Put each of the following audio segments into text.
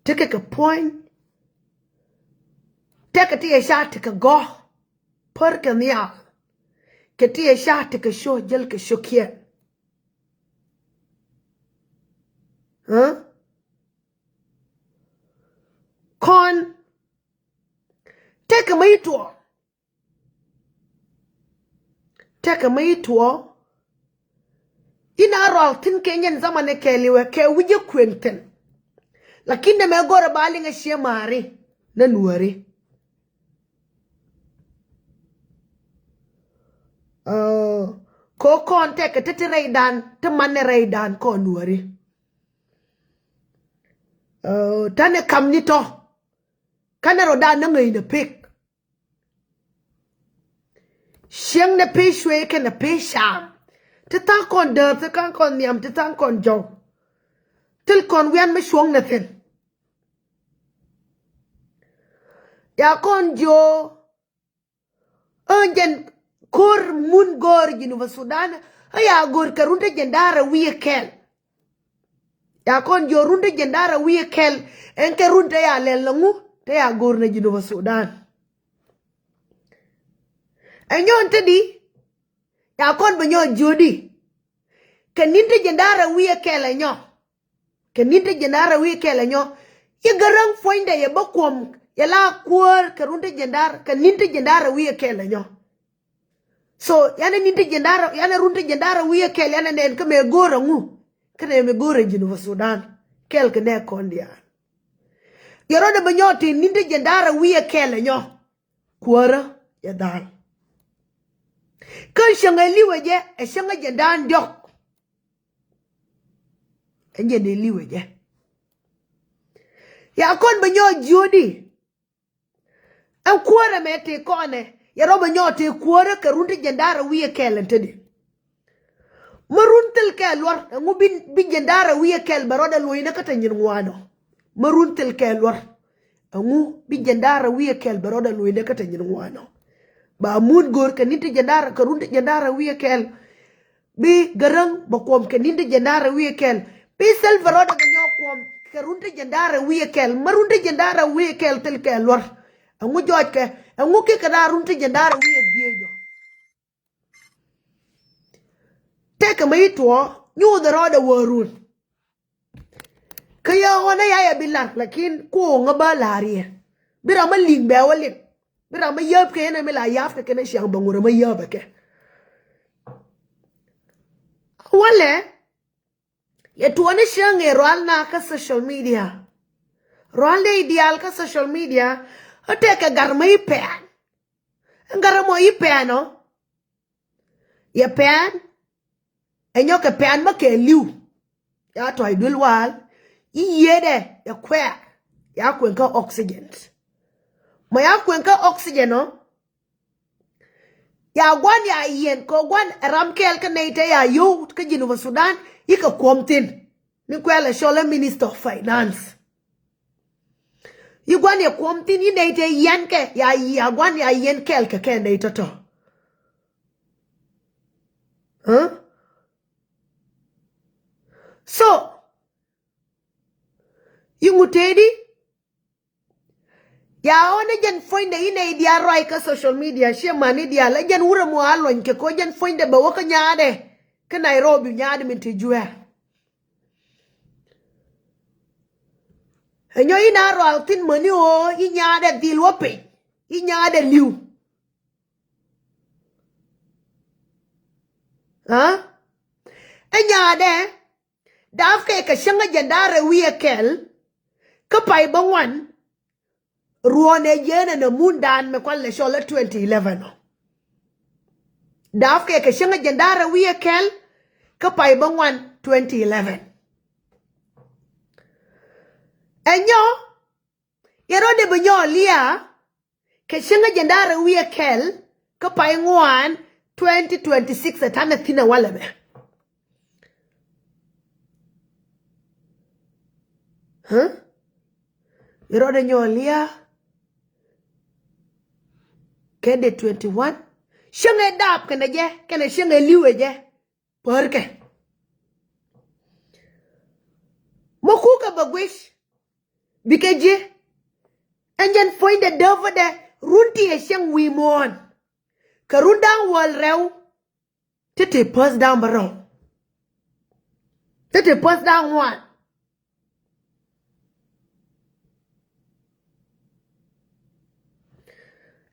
take a point. Take a tea shot, take a go. Perk and the Katia shot, take a show, jelka shook here. Huh? Con. Take a mate to take a mate to in our all tin Kenyan Zamane Kelly were care with your quinton. Lakini me go a baling a sheer mari. None worry. Ko con take a titty dan, to manere dan, con worry. Tane kam nito. Kanaro dan no in the pig. Shang the fish wake and the fish sham. To tank on dirt, to tank on yam, to tank on joe. Till con when me swung nothing. Ya con jo. Urgent Kur mun gor Geneva Sudan. Aya gor karunta jendara weekend. Ya con jo runta jendara weekend. En karunta ya lelangu. Te ya gor na Geneva Sudan. Enyon tedi. Ya kon banyo jodi. Kaninte jendara wiye kele nyo. Kaninte jendara wiye kele nyo. Ye garang foinde ye bakwam. Ye la kuor karunte jendara. Kaninte jendara wiye kele nyo. So yana ninte jendara. Yana runte jendara wiye kele. Yana nen kame gora ngu. Kane me gora Geneva Sudan. Kel kane kondia. Yerode banyo ti ninte jendara wiye kele nyo. Kuora ya dal. Kan shanga liwe je, e shanga jendan dok. Enje ne liwe je. Ya kon banyo jodi. An kuara me te kone. Ya ro banyo te kuara ka runti jendara wiye kel entedi. Maruntel kel lor. Ngu bin jendara wiye kel baroda loina kata njinwano. Maruntel kel lor. Ngu bin jendara wiye kel baroda loina kata njinwano. Ba mood gor ka ninte jandara ka runde jandara wiye kel bi garang ba kom ka ninte jandara wiye kel bi selvaroda ga nyokom ka runde jandara wiye kel marunde jandara wiye kel tel kel lor angu joj ke angu ke kada runde jandara wiye diejo teka maitwo nyu the roda warun kaya ona ya bilar lakin ko ngaba lariye bira malin be walin Bira ma yab ke ene mela yaf ke kene siang bangura ma yab ke. Wale ye tuane siang e roal na ka social media. Roal de ideal ka social media ate ka garma ipen. Garmo ipen no. Ye pen enyo ke pen ma ke liu. Ya to idul wal yede ya kwe ya kwenka oxygen. Maya kwenka oxygen no. Ya gwan ya yen ko gwan ramkel ka neite ya yo ka Geneva Sudan ika kwomtin. Ni kwela shola Minister of Finance. Yu gwan ya kwomtin yi neite yen ke ya gwan ya yen kel ka ke neite to. Huh? So yu ngutedi ya one jen foinde ine dia roi ka social media she mani dia la jen wura mo alon ke ko jen foinde ba waka nyaade ka Nairobi nyaade min te juwe enyo ina ro altin mani o i nyaade dil wope i nyaade liu ha nyaade daf ke ka shanga jandare wiye kel ka pai bangwan ruone yene na mundan me kwalle shola 2011 daf ke shanga jandara wiye kel ka pai bangwan 2011 enyo yero de banyo lia ke shanga jandara wiye kel ka pai ngwan 2026 atana thina wala me huh yero de nyolia Kende 21 shenge dap kene je kene shenge liwe je porke mokuka bagwish Bikeje. And then find the devil there. Runti e shang we mon. Karundang wal rew. Tete pass down barrow. Tete pass down one.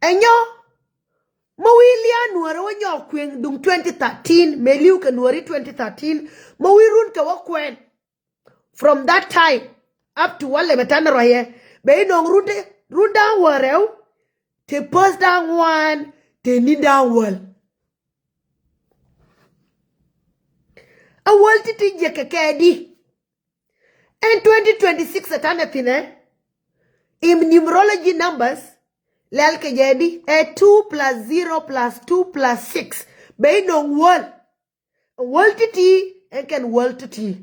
And yo, Mawilia Nuer when you're queen dung 2013, Meliu can worry 2013, Mawirun Kawakwen. From that time up to Wale Metana Roye, Bay no run down Warel, te pass down one, te need down well. A world to Jakakadi. And 2026 at Anathine, in numerology numbers, Lelke jadi 2 plus 0 plus 2 plus 6. Bay no world. World to T and can world to T.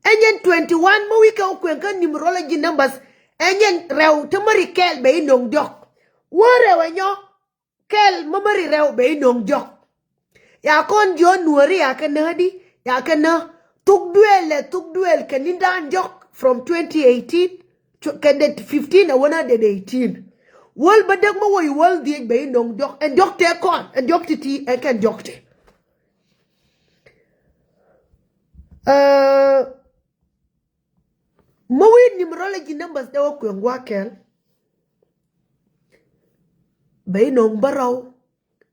And then 21 mo wika ukwenka numerology numbers. And then rew tamari kel bay no dok. Ware wanyo kel mamari rew bay no dok. Ya kon John Nueri ya kanadi ya kana. Tuk duel kaninda jok from 2018 to 15 and 118. Wal badak mo way wal di bay nong jok and jok te kon and jok ti and can jok te. Mo way numerology numbers da wo kwen wakel. Bay nong baraw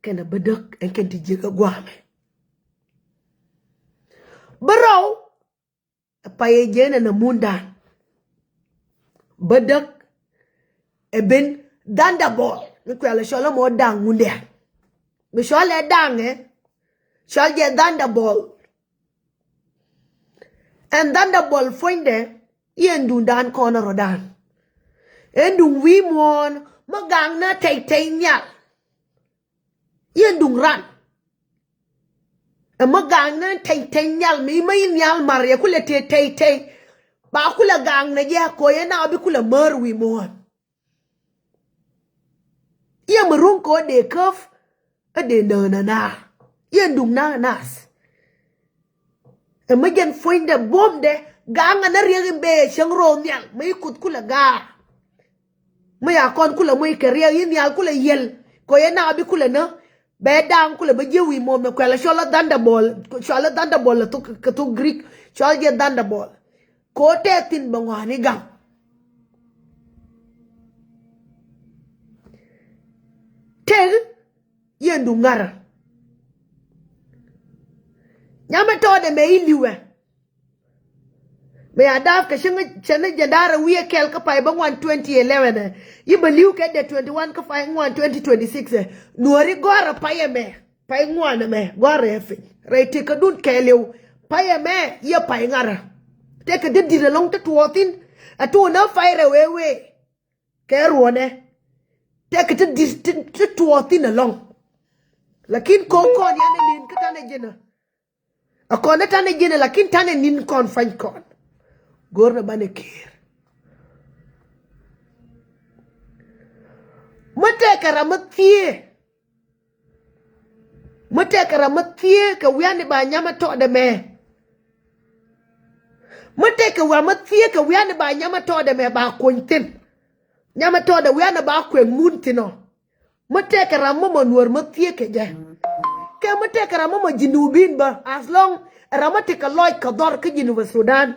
kana badak and can ti jega gwame. Baraw paye jena na mundan badak eben danda ball ni kwala shola mo dang munde mi shola dang shol je danda ball and danda ball foinde yendu dan kono rodan endu wi mon magang na tay nyal yendu ran magang na tay nyal mi may nyal maria kula tay ba kula gang na ya ko yana abi kula marwi mon ya marun ko de kaf ade na ya dung na nas magen foinde bomde gang na riya be shangro nyal may kut kula ga may akon kula may kariya yin yal kula yel ko yana abi kula na bedang kule bejewi mo me kwela shola danda ball to Greek shola je danda ball ko te tin bangwani gam tel yendu ngara nyama to de me iliwe me adaf ka shanga jandara wiye kel ka pai bangwan 2011 yiba liu ke de 21 ka pai ngwan 2026 nuori gora pai me pai ngwan me gora efe reite ka dun kelew pai me ye pai ngara te ka de dire long ta tuotin atu na faire wewe ke ruone te ka te tuotin along lakin ko yana nin ka tane jena akona tane jena lakin tane nin kon fan kon gorna bane kir mate karamathiye ka wiane ba nyama to de me mate ka wa mathiye ka wiane ba nyama to de me ba kuntin nyama to de wiane ba kwen muntino mate karamama nuor mathiye ke je ke mate karamama jinubin ba as long ramate ka loy ka dor ka jinuba Sudan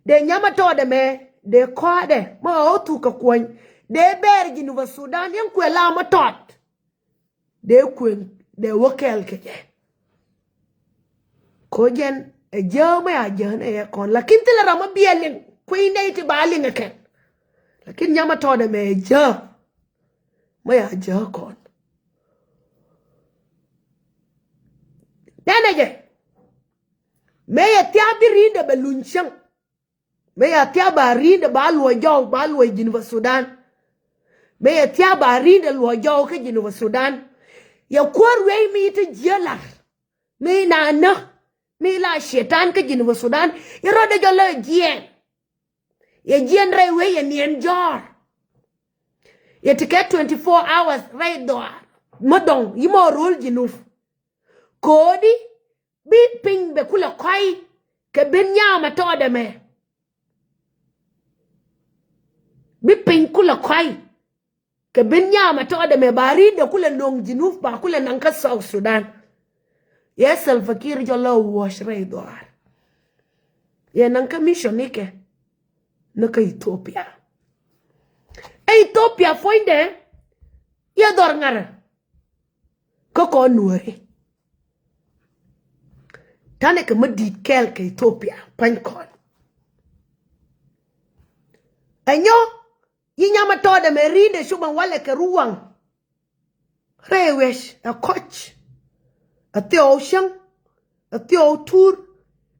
de nyama to de me de ko de ma otu ka kwen de ber Jinuba Sudan yan kwela ma tot de kwen de wokel ke ko jen e jama ya jana ya kon lakin tila rama bielin kwen ne ti balin ke lakin nyama to de me ja ma ya ja kon dana je me ya tiabiri de belunchang me ya tiabari de balwo jaw balwo Jinuba Sudan me ya tia bari da lo jaw ka Jinuba Sudan ya korwe mi ta jela me na me la shetan ka Jinuba Sudan ya roda jala jien ya jien rai we ya nien jor ya tike 24 hours right there madong yimo rule Jinuf kodi bi ping be kula kwai ke ben nyama to de me bi ping kula kwai ke ben nyama to de me bari de kula nong jinuf ba kula nanka South Sudan yes Fakir jolo wash re doar ye nanka mission ike naka Ethiopia Ethiopia foinde ya dor ngara ko Nuer tane ke medit kel ke Ethiopia pankon enyo yinyama to de me ride shuban wale ke ruwang rewesh a coach a theo shang a theo tour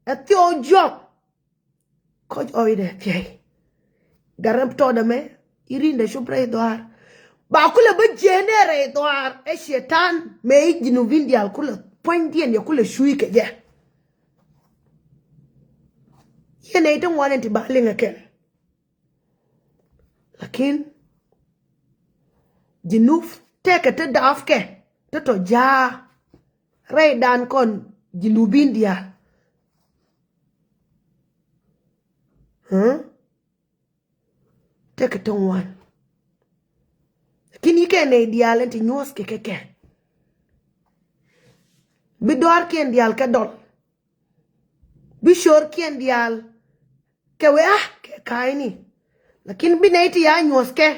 a theo job coach oide pye garam to de me irinde shupre doar ba kula ba genere doar e shetan me jinu vindial kula pointien ya kula shui ke je yene don't want to balinga ken lakin jinuf teke te dafke te to ja ray dan kon jinubin dia teke to wan kini ke ne dial enti nyos ke bidor ken dial ke dol bishor ken dial ke we ke kaini lakin binaiti ya nyos ke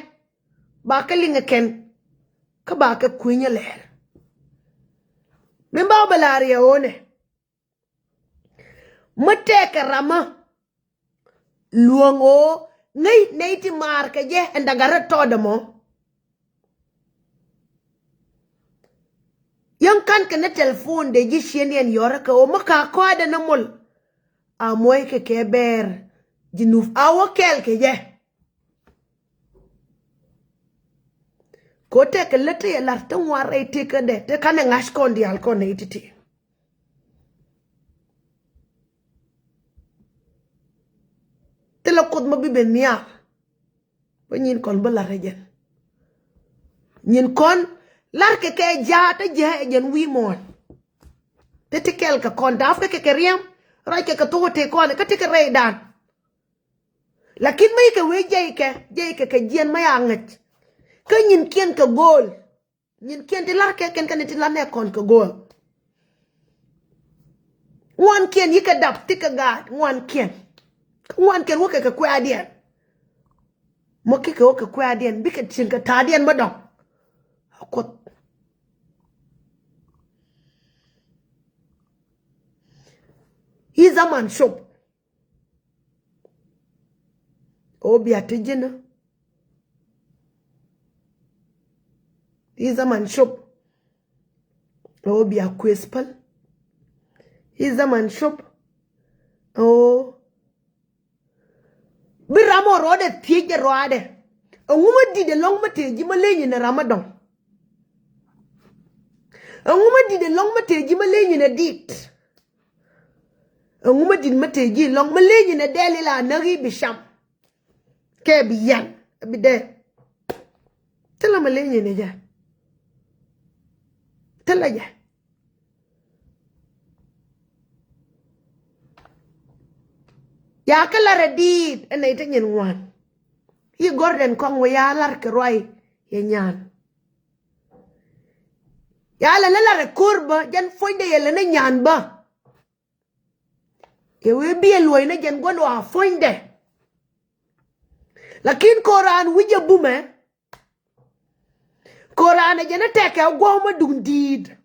ba ke linga ken ka ba ke kunya ler memba balari ya one mate ke rama luongo ngai neiti mar ke je endagara todamo yang kan kena telefon de ji shenien yora ka o maka ko da namul amoy ke keber jinuf awakel ke je ko te ke lete ya larta ware te ke de te kan ngash kon di alkon ne titi te lo kod mo biben mia ba nyin kon bala rejen nyin kon lar ke ja ta je jen wi mon te te kel ka kon daf ke riam ra ke to te kon ka te ke re dan lakin mai ke we je ke jen mai anget ke nyin kien ka gol nyin kien te lar ke ken kan te lan ne kon ka gol wan kien yika dap ti ka ga wan kien wo ke kwa dien mo ke ko ke kwa dien bi ke chin ka ta dien ma dong akot He's a man shop. Obi atijina. He's a man shop. Obi a kwespal. He's a man shop. Oh. Biramo rode tije roade. Nguma di de long mate ji malenyi na Ramadan. Nguma di de long mate ji malenyi na dit. Nguma di mate ji long malenyi na deli la nagi bisham. Ke biyan bide. Tela malenyi ne ja. Tela ja. Ya kala redit ene ite nyen wan. Yi gorden kong we ya lar ke roi ye nyan. Ya la re kurba jan foinde ye le nyan ba. Ye we bi loy na jan gwan wa foinde. Lakin Koran wije bume. Koran jana teke gwa ma dundid.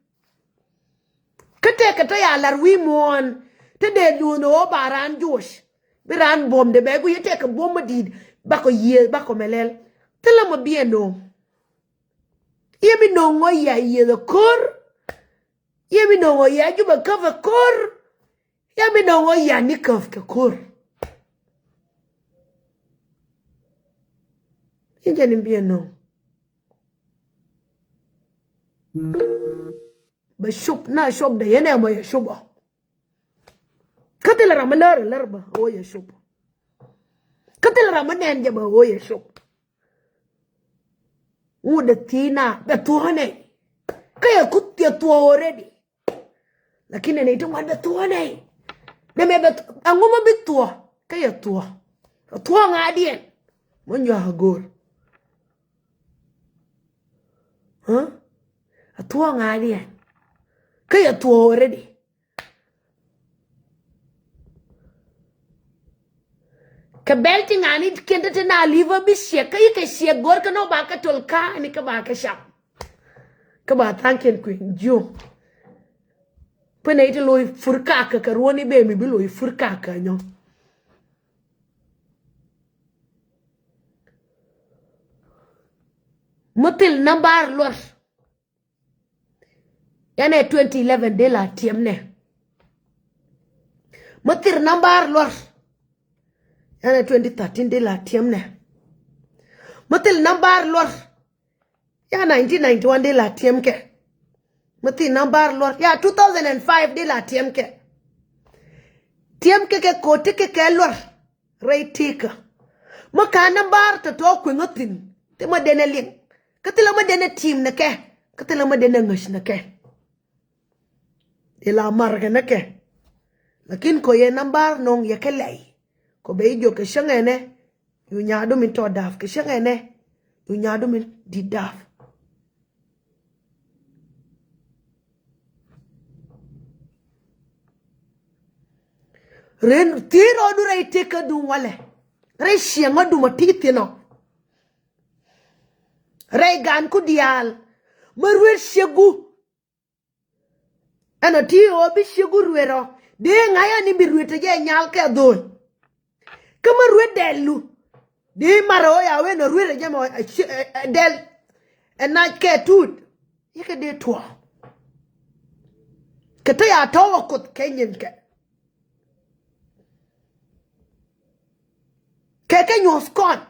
Kete kete ya lar wi mon. Te de luno baran josh. Biran bom de begu ye teke bom ma did. Bako ye bako melel. Tela ma bien no. Ye mi no ngo ya ye the kor. Ye mi no ngo ya juba cover kor. Ye mi no ngo ya ni kaf ke kor. Ye jani bien no. Ba shop na shop de ye ne mo ye shop. Katela ramalar larba o ye shop. Katela ramanen jaba o ye shop. Uda tina betuhane. Kaya kutia tua already. lakini ne itu ngwan betua nei ne me bet anguma betua kaya tua ngadien monyo agor tua ngadien kaya tua already ka belti ngani kende te na liver bi she kay ke she gor ka no ba ka tolka ni ka ba ka sham ka ba tanken queen jo pene ite loy furka ka ruoni be mi bi loy furka ka nyo motil nambar lor yana 2011 de la tiemne motil nambar lor yana 2013 de la tiemne motil nambar lor ya 1991 de la tiemke motil nambar lor ya 2005 de la tiemke ke kote ke lor reitika maka nambar to kwingotin te ma dene ling katila ma dene team na ke katila ma dene ngash na ke ila marga na ke lakin ko ye nambar nong ye ke lay ko be jo ke shangene yu nyaado min to daf ke shangene yu nyaado min di daf ren tiro du ray teka du wale ray shianga du matitino ray gan ku dial marwer shegu ana ti obi shegu ruero de ngaya ni birwete je nyal ke dol kama rwe delu de maro ya we no rwe je mo del na ke tut yeke de to ke to ya to ko kenyen ke nyos kon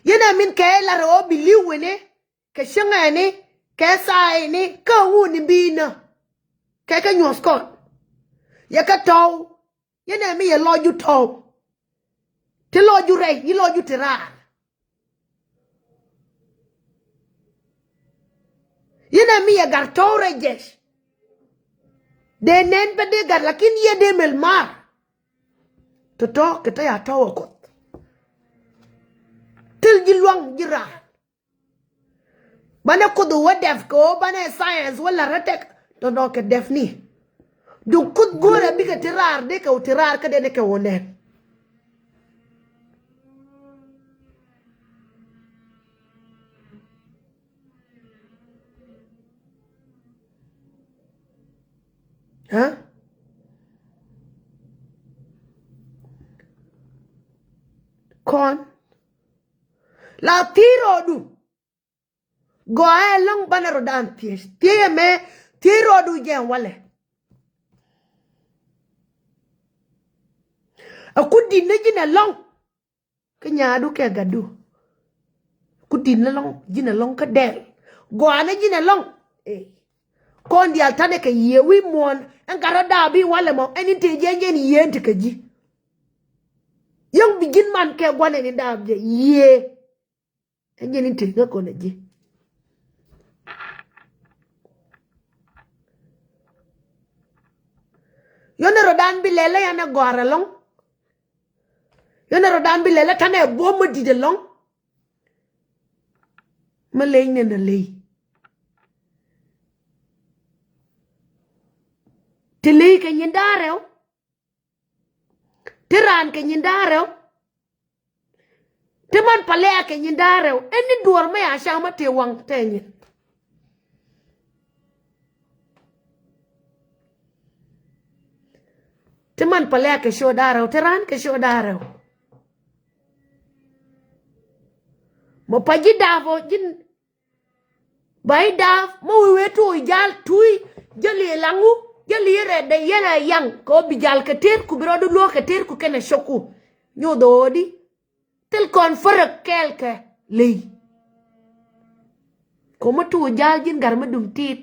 yena min ke la ro biliwe ne ke shangane ke sai ni ka wuni bina ke nyos kon ya ka to yena mi ye lo ju to te lo ju re yi lo ju tira yena mi ye gar to re jesh de nen be de gar lakin ye de mel mar to ke ta ya to ko til jilwang jira bana kudu wadef ko bana science wala ratek to no ke def ni du kud gore bi ka tirar de ka tirar ka de ne ka wonen ha kon la tiro du go ay long banaro dan tie me tiro du jen wale akudi ne jina long kenya du ke gadu kudi ne long jina long ka del go ane jina long kon di altane ke ye wi mon en garada bi wale mo eni te jenje ni yente ke ji yang begin man ke gwane ni dab je ye enye ni te ga kona ji yone rodan bi lele yana gwara long yone rodan bi lele tane bomo di de long malay ne na lay te lay ke nyindarew tiran ke nyindarew teman palea ke nyindarew eni duor me asha ma te wang tenye teman palea ke shodarew tiran ke shodarew mo paji davo jin bai dav mo wetu jal tui jali langu jali re de yena yang ko bijal ke ter ku birodu lo ke ter ku kene shoku nyododi tel kon farak kelke lei ko matu jal jin gar ma dum tit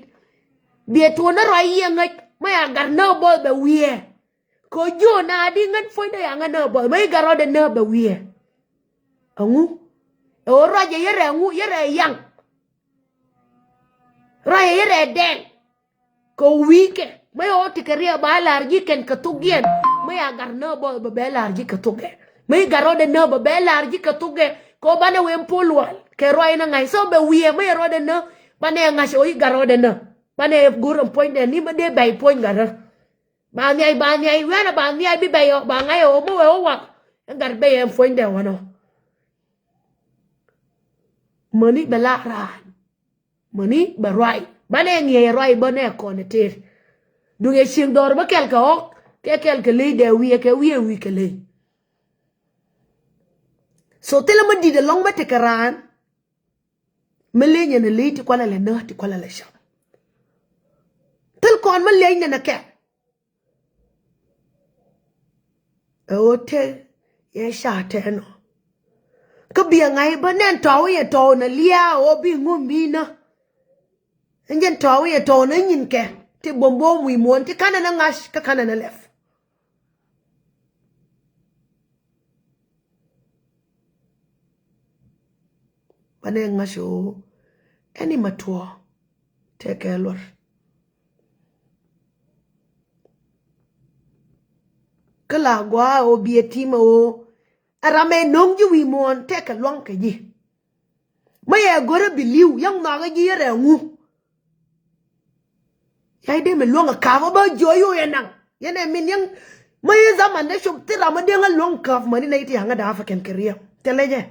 bieto na rayi ngat ma gar no boy be wie ko jo na di ngat foi da yang na boy mai garo de na be wie angu o raje yere angu yere yang raye yere den ko wike May o tikaria ba largi ken katugien. May agar no bo be largi katuge. May garode no bo be largi katuge. Ko bane wem pulwal. Ke roi na ngai so be wie may rode no. Bane ngas oi garode no. Bane gurum point ni ma de bay point gara. Ba nyai wana ba nyai bi bayo ba ngai o mo o wa. Ngar be em point de wano. Money bela ran. Money ba roi. Bane ngie roi bane konetir. Dunge sing dor ba kel ka ok ke le de wi ke le so tela ma di de long ba te karan melenya ne le ti kwala le na ti kwala le sha tel kon ma le na ke o te ye sha te no ka bi ngai ba nen to ye to na lia o bi ngumbi na ngen to ye to na nyin ke ti bombo mui mon ti kana na ngash ka kana na lef bane ngasho eni matwo teke lor kala gwa o bietima o arame nongji wi mon teke long ke ji maye gore biliu yang na ga ji re ngu yai de me longa ka ba joyo yenang yene min yang maye zaman de shop tira ma de nga long kaf mani na iti hanga da african career teleje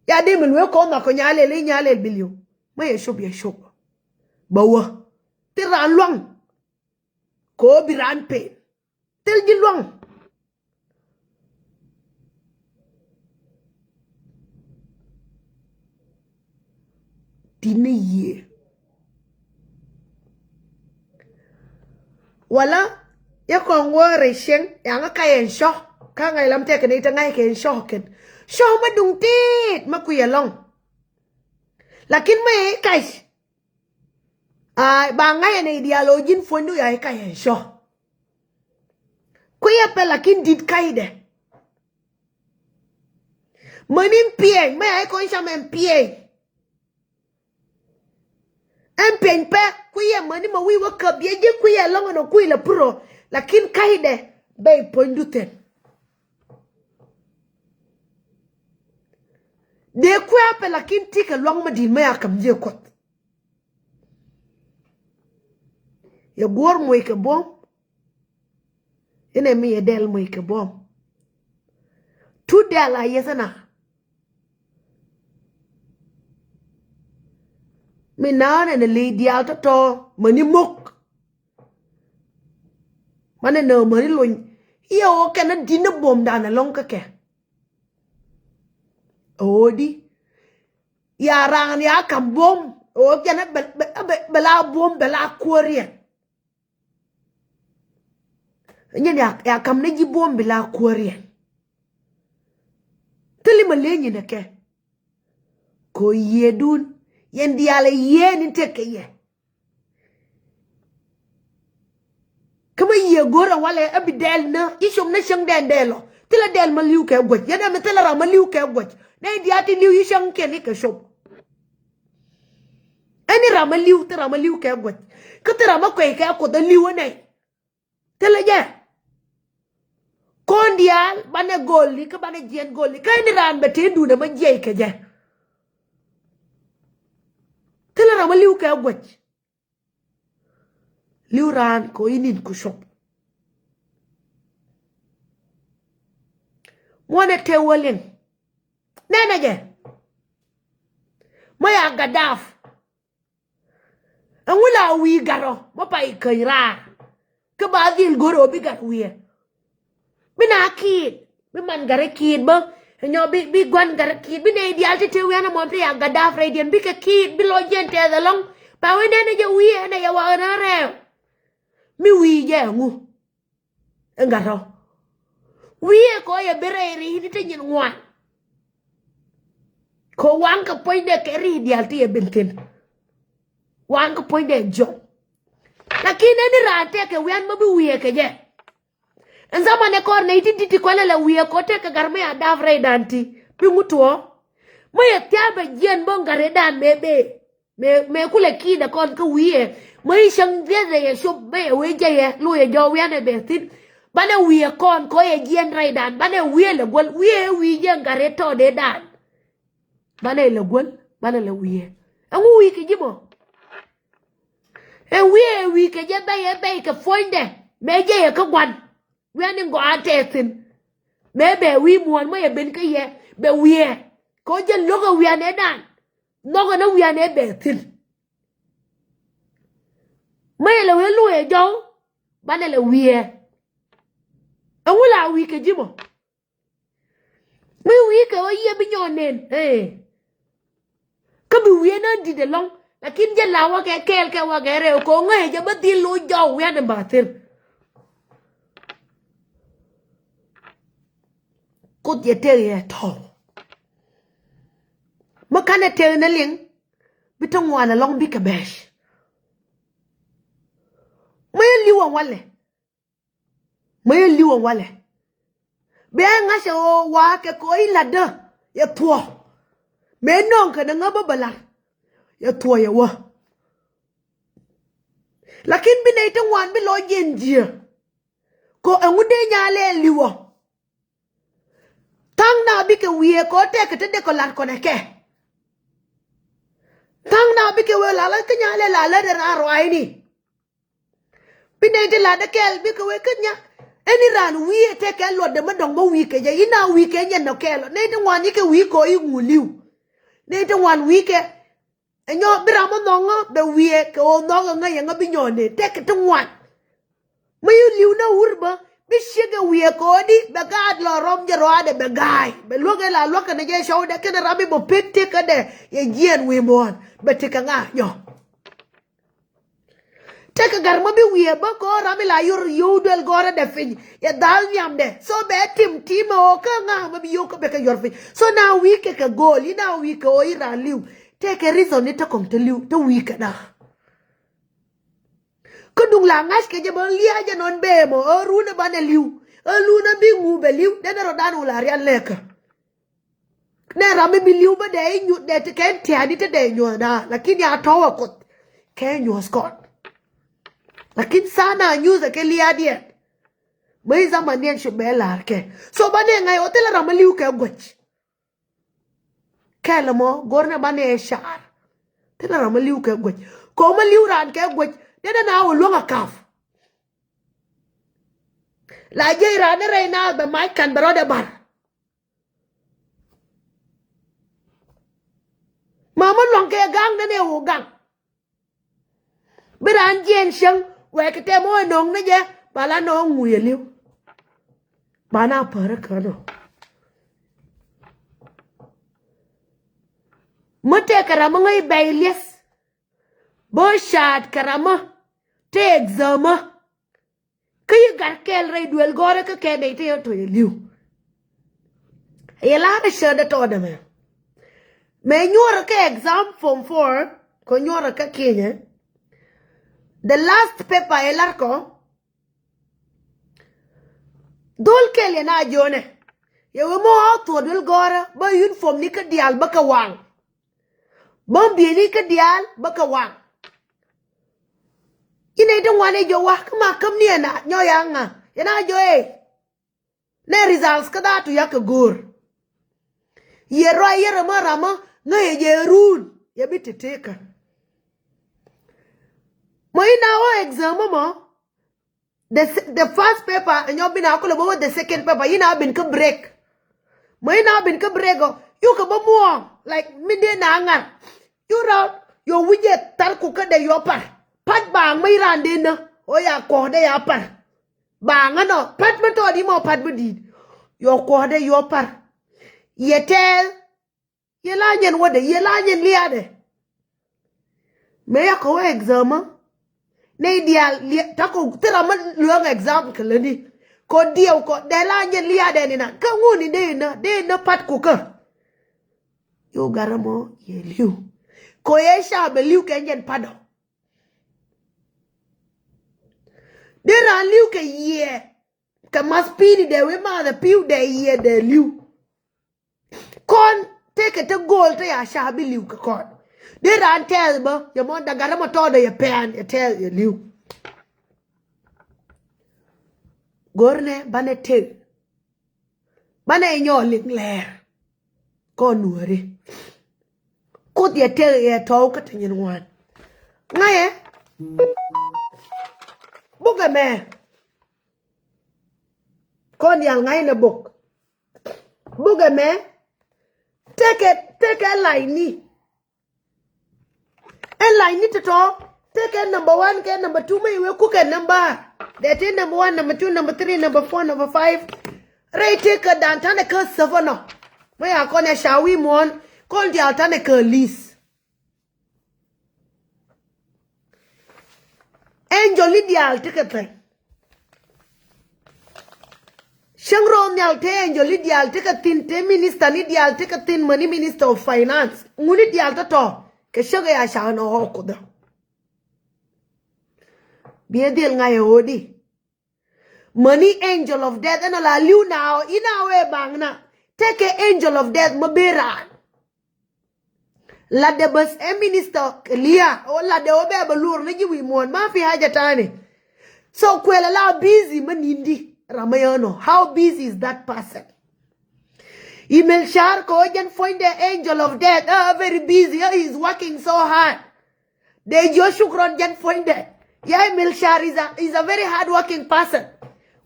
ya de min we ko na ko nyale biliu maye shop ya shop bawa tira long ko biran pe tel ji long dine ye wala ya kon wore shen ya nga kayen sho ka ngai lam te ken ita ngai ken sho ken sho ma dung tit ma ku ya long lakin me kai ai ba ngai ne ideologin fondu ya kayen sho ku ya pe lakin dit kai de manin pie me ai kon sha men pie en pen pe kuya mani ma wi wa kab ye je kuya longo no kuya la pro lakin kaide bay ponduten de kuya pe lakin tika long ma din ma ya kam je kot ya gor moy ke bom ene mi edel moy ke bom tu dala yesana mi nana ne le dial to mani mok mane no mani loñ yo kana dina bom dana long ka ke odi ya ran ya kam bom o kana bela bom bela korea nyen ya kam ne ji bom bela korea tele malenyi ne ke ko yedun yen diale yen teke ye kama ye gora wala abidel na ishom na shang den delo tila del ma liu ke goj yana me tila ra ma liu ke goj na diati liu yishang ke ni ke shop ani ra ma liu tira ma liu ke goj ka tira ma kwe ke ko da liu ne tila je kondial bane golli ka bane jen golli ka ni ran bete du na ma je ke je tela rama liu ka gwaj liu ran ko inin ku shop mwana te walen nena je maya gadaf angula wi garo mo pa ikira ka ba dil goro bi gar wi bina kid bi man gare kid ba nyo bi gwan gar kid bi ne dial te wi na mo pre ya gadaf radian bi ka kid bi lo gente da long pa we ne je wi na ya wa na re mi wi je ngu ngaro wi ko ya bereri ni te nyin ngwan ko wan ka poy de ke ri dial te benten wan ka poy de jo lakini ni rate ke wan ma bi wi ke je nzama ne kor ne titi ko la wi ko te ka garme ya davre danti bi ngutuo mo ya tiabe jen bo ngare dan me kule kida kon ka wi mấy sang viết rồi chụp mấy quê chơi lui cho quen này bé tin bạn nào quê con có gen rai đàn bạn nào quê là quên quê giang cả rét to để đàn bạn này là quên bạn này là quê anh quê cái gì mà em quê cái gì bay cái phone đây mẹ chơi cái quan quen nên có ăn tết tin mẹ bé quê muốn mấy bên cái gì bé quê có chân lúc cái quê này đàn nó cái quê này bé tin mấy là quê lui cho bạn này là quê anh là quê cái gì mà mấy quê cái gì bên nhau nên cái bị quê nó đi được long là kinh dân là qua cái qua cái rồi có ngay cho bất tin lui cho quê này mà tin cốt gì thế thò mà cái này thế này liền biết trong ngoài là long biết cái bè mấy liu ông wale mấy liu ông wale bé ngay sau qua cái coi là đó ya thua mấy nong cái nó bơ bala ya thua ya wa lakin bên này trong ngoài bên lối yên gì có ông đây nhà lẽ liu thằng nào biết cái việc có thể cái tên có làm con này kẻ thằng nào biết cái việc là cái nhà lẽ là để ra rồi đi bên này thì là đã kêu biết cái việc nhá anh ra nuôi thế cái luật để mà đồng bao nuôi cái gì nào nuôi cái nhân nào kêu này trong ngoài những cái nuôi có ý ngủ liu này trong ngoài nuôi cái anh nhớ biết làm nó ngó để nuôi cái ông nó ngay yang bị nhon này thế cái trong ngoài mấy liu nó urba biết xe cái nuôi có đi bà gạt lò rom giờ rồi để bà gai bà lúc cái này cái show để cái nó bị một pet thế cái để yang gian nuôi mon bà thế cái ngã nhở take a garma bi wiye ba ko rami la yor del gore de fin ya dal nyam de so be tim o ka nga ma bi yo ko be ka yor fin so now we ke ka goal now we ko ira liu take a reason it kom to liu to we ka da ko dung la ngas ke je ba liya je non be mo o ru na ba ne liu o lu na bi ngu be liu de na ro dan la ri an leka ne rami bi liu ba de nyu de te ken ti ani te de nyu na lakini atawa ko ke nyu scott lakini sana nyuza ke liya dia mai zaman yen shu bela ke so bane ngai hotel ramaliu ke goch kelmo gorna bane shar tela ramaliu ke goch ko maliu ran ke goch de na wo longa kaf la je ran re na be mai kan baro de bar mama long ke gang ne wo gang beran jen shang we ke te mo nong ne je bala no nguye liu bana par kano mate karama ngai bailes bo shat karama te exama kay gar kel re duel gore ka ke ne te to liu yela na shada to da me nyora ke exam form 4 ko nyora ka kenya the last paper elarko dol kele na jone yewe mo to dol gora ba uniform ni ka dial baka wang bom bi ni ka dial baka wang ine don wane jo wa kama kam ni na nyoyanga yana jo ne results ka da tu yak gur ye ro ye rama rama ngaye je run ye bititeka Moi now exam mo the first paper and you been akolo bo the second paper you now been ka break moi now been ka break you ka bo mo like minde na ngar you ra yo wije tar ku ka de yo par pat bang mai ran de na o ya ko de ya par bang no pat ma to di mo pat bu di yo ko de yo par yetel yela nyen wode yela nyen liade me ya ko exam ne dial tako tera man luang exam keleni ko diaw ko de la nyen liya de ni na ka nguni de na pat ku ka yo garamo ye liu ko ye sha be liu ke nyen pado de ran liu ke ye ka maspini de we ma the piu de ye de liu kon take it a goal to ya sha be liu ka kon De ran tell ba ya mo da gara mo to de ya pen ya tell ya liu. Gorne bane te. Bane nyo lik ler. Ko Nuer. Kut ya tell ya to ka tin wan. Ngaye. Buga me. Kon yal ngay na book. Buga me. Take a line ni. A line ni to talk. Take a number 1, ke number 2, may we cook a number. That is number 1, number 2, number 3, number 4, number 5. Right, take a dantana curse savannah. May I call a shawi mon, call the alternate list. Angel Lydia, take a thing. Shangro nyal te Angel Lydia, take a thin minister, Lydia, take a thin money minister of finance. Unidia to ke sugar I shall know hokuda. Be a deal ngay odi. Money angel of death and ala liu now in our way bangna. Take a angel of death mabiran. La de bus a minister Lia or la de obe balur na you mon mafi hajatani. So kwela la busy manindi Ramayano. How busy is that person? Email Sharko and find the angel of death. Very busy. He's working so hard. The Joshua can find that. Yeah, Milshar is a very hard working person.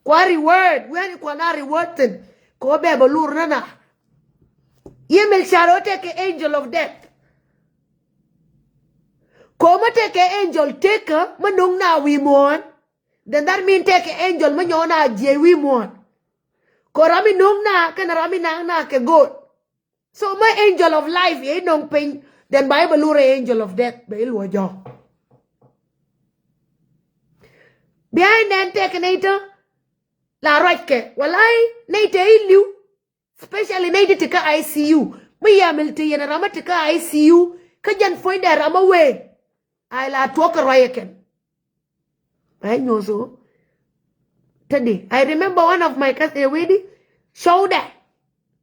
Kwa reward. When you can reward him. Ko be balur nana. Ye Milshar take an angel of death. Koma take an angel take manung na we mon. Then that mean take an angel manyona je we mon. Korami nung na kanarami na ke good. So my angel of life ye nong ping. Then Bible lure angel of death be ilwa jo. Behind then take nato la right ke walai nate ilu especially nate tika ICU me ya milti yana rama tika ICU kajan find a rama way I la talk royken I know so today I remember one of my cousin wedi shoulder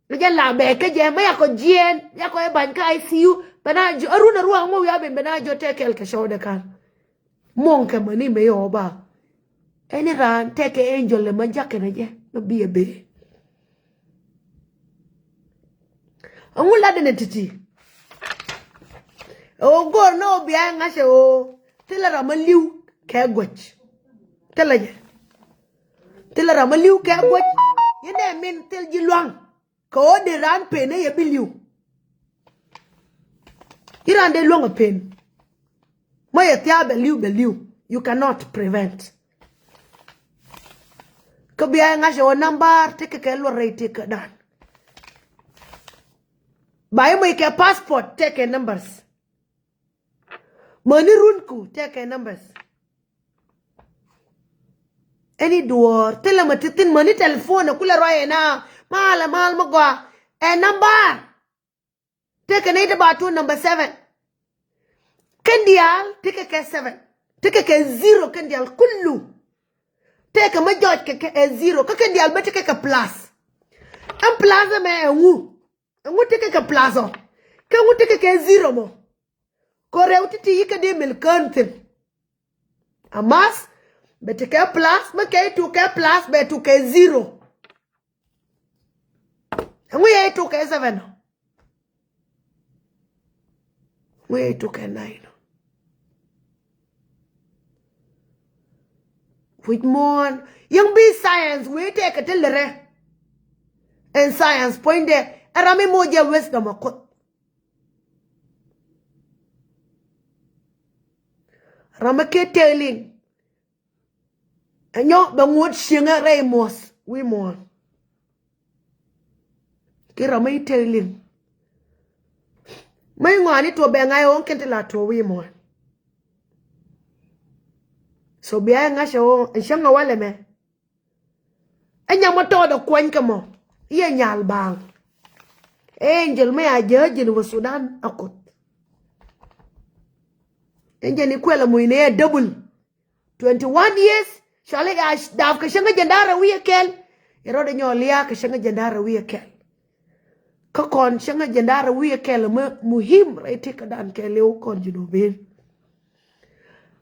kajan la be ka je me ya ko jien ya ko e ban ka ICU bana jo aruna ruwa mo ya be bana jo take el ka shoulder kan monka mani me yoba. Any ran take an angel le manjake na je no be a be. Angula de netiti. O go no be anga se o telara maliu ke gwach. Telaje. Telara maliu ke gwach. Yene min tel ji luang. Ko de ran pen e biliu. Iran de luang pen. Moye tia beliu. You cannot prevent. Kabia ngashe o number take ke lo rate take dan. Bayo mo ke passport take numbers. Money runku take numbers. Any door tell them titin money telephone kula roye na mal magwa a number take an 8 about 2 number 7. Kendial take ke 7 take ke 0 kendial kullu. Take a major ke 0. Kake di albe take a plus. And plus me ngu. Ngu take a plus o. Ke ngu take a 0 mo. Kore utiti yike di milkantin. Amas be take a plus me ke tu ke plus be tu ke 0. Ngu ye tu ke 7. Ngu ye tu ke 9. With more young be science, we take a tillere. And science point there, and Rami Moja wisdom a cut. Ramake telling. And you the wood singer Ramos, we more. Kirame telling. May want it to bang I own Kentelato, we more. So biya nga siya and siya nga wala me. Anya mo to do kwenka mo. Iya nyal bang. Angel me a judge wa Sudan akot. Angel ni kwela mo ine double 21 years. Shale ash daf ka siya nga jandara wiya kel. Iro de nyo liya ka siya nga jandara wiya kel. ka kon shanga jandara wiya kele muhim raite ka dan kele u kon junubin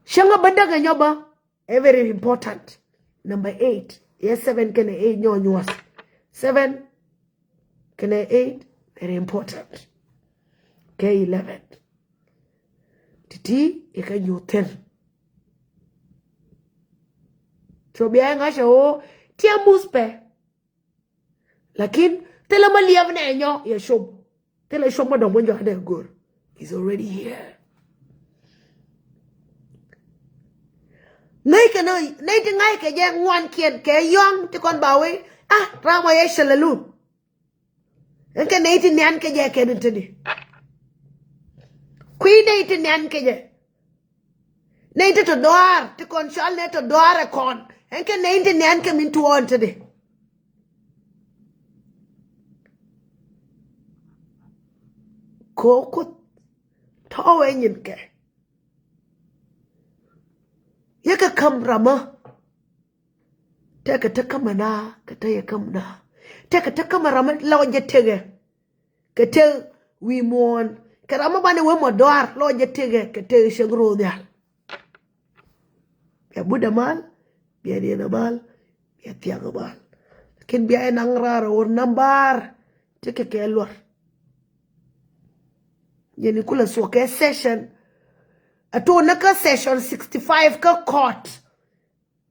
shanga badaga nyoba very important. Number 8 yes 7 kene 8 nyonywas 7 kene 8 very important. K11 titi ikanyoten so biya ngasha o tia muspe lakin tela maliav na enyo ya shob tela shob madam wenjo hade gor is already here. Ngai ka noi nai te ngai ka je ngwan kien ke yong te kon bawe rama ye shalalu enke nei te nyan ke je ke ntedi kui nei te nyan ke je nei te to doar te kon shal ne to doar kon enke nei te nyan ke min tuon tedi ko tawe nyin ke yaka kam rama taka takamana kata yakamna taka takamara lawaje tege kete wi mon karama bane we modar lawaje tege kete shagro dal ya buda mal biya dina mal biya tiaga mal ken biya nangrara or nambar teke kelor yeni kula so ke session ato naka session 65 ka court